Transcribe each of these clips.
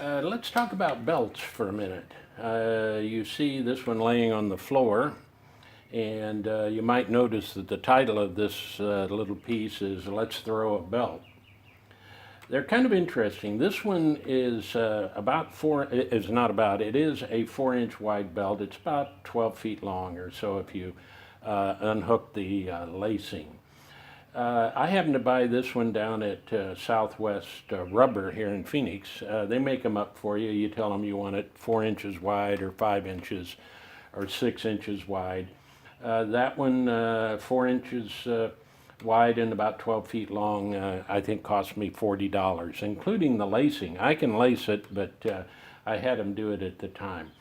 Let's talk about belts for a minute. You see this one laying on the floor, and you might notice that the title of this little piece is Let's Throw a Belt. They're kind of interesting. This one is it is a 4-inch wide belt. It's about 12 feet long or so if you unhook the lacing. I happened to buy this one down at Southwest Rubber here in Phoenix. They make them up for you. You tell them you want it 4 inches wide or 5 inches or 6 inches wide. That one, 4 inches wide and about 12 feet long, I think cost me $40, including the lacing. I can lace it, but I had them do it at the time.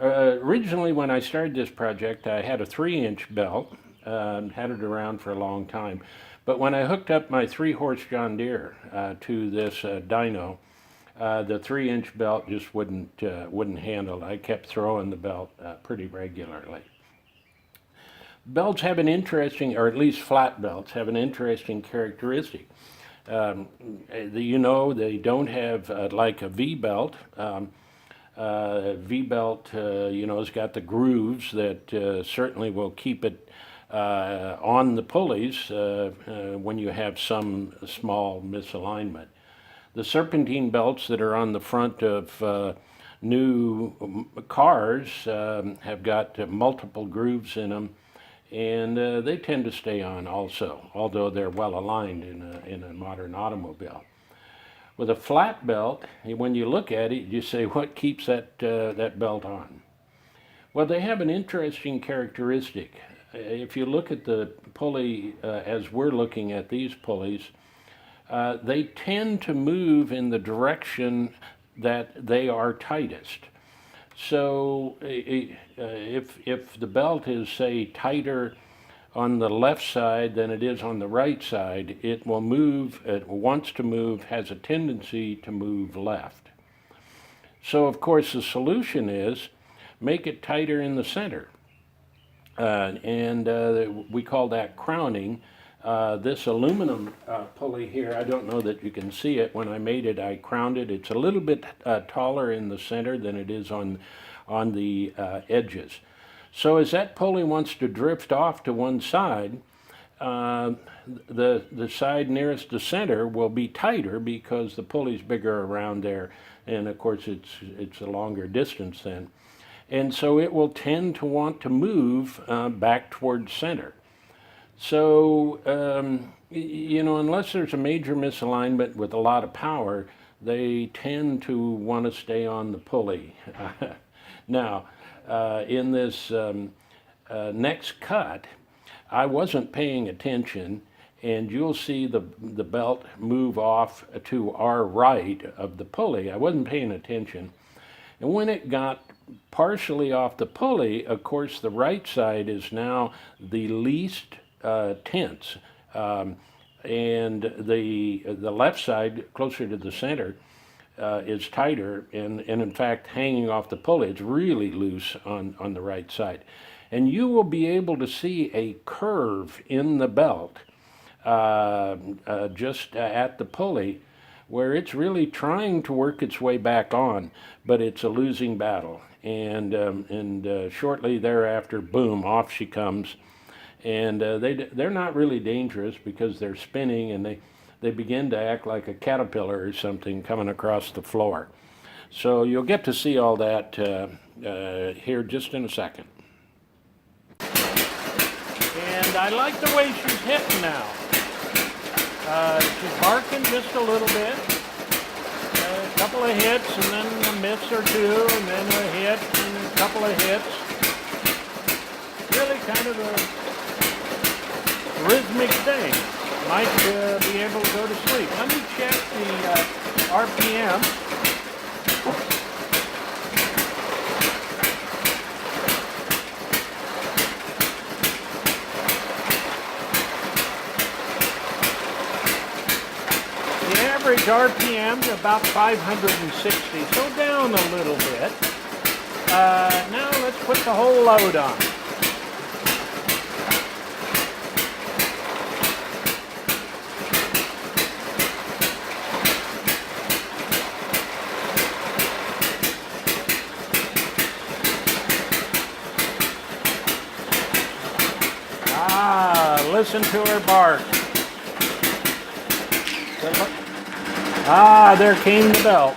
Originally, when I started this project, I had a 3-inch belt, had it around for a long time. But when I hooked up my 3-horse John Deere to this Dyno, the 3-inch belt just wouldn't handle it. I kept throwing the belt pretty regularly. Belts have an interesting, or at least flat belts have an interesting characteristic. They don't have like a V belt. V belt, has got the grooves that certainly will keep it on the pulleys when you have some small misalignment. The serpentine belts that are on the front of new cars have got multiple grooves in them, and they tend to stay on also, although they're well aligned in a modern automobile. With a flat belt, when you look at it, you say, what keeps that belt on? Well, they have an interesting characteristic. If you look at the pulley as we're looking at these pulleys, they tend to move in the direction that they are tightest. So if the belt is, say, tighter on the left side than it is on the right side, it will move, it wants to move, has a tendency to move left. So of course the solution is make it tighter in the center. We call that crowning. This aluminum pulley here, I don't know that you can see it. When I made it, I crowned it. It's a little bit taller in the center than it is on the edges. So as that pulley wants to drift off to one side, the side nearest the center will be tighter because the pulley's bigger around there, and of course it's a longer distance then. And so it will tend to want to move back towards center. So, unless there's a major misalignment with a lot of power, they tend to want to stay on the pulley. Now, in this next cut, I wasn't paying attention, and you'll see the belt move off to our right of the pulley. I wasn't paying attention. And when it got partially off the pulley, of course, the right side is now the least tense, and the left side, closer to the center, is tighter, and in fact, hanging off the pulley, it's really loose on the right side. And you will be able to see a curve in the belt just at the pulley where it's really trying to work its way back on, but it's a losing battle. And shortly thereafter, boom, off she comes. And they're not really dangerous because they're spinning, and they begin to act like a caterpillar or something coming across the floor. So you'll get to see all that here just in a second. And I like the way she's hitting now. She's barking just a little bit. A couple of hits, and then a miss or two, and then a hit, and a couple of hits. Really kind of a rhythmic thing. Might be able to go to sleep. Let me check the RPM. The average RPM is about 560, so down a little bit. Now let's put the whole load on. Listen to her bark. Ah, there came the belt.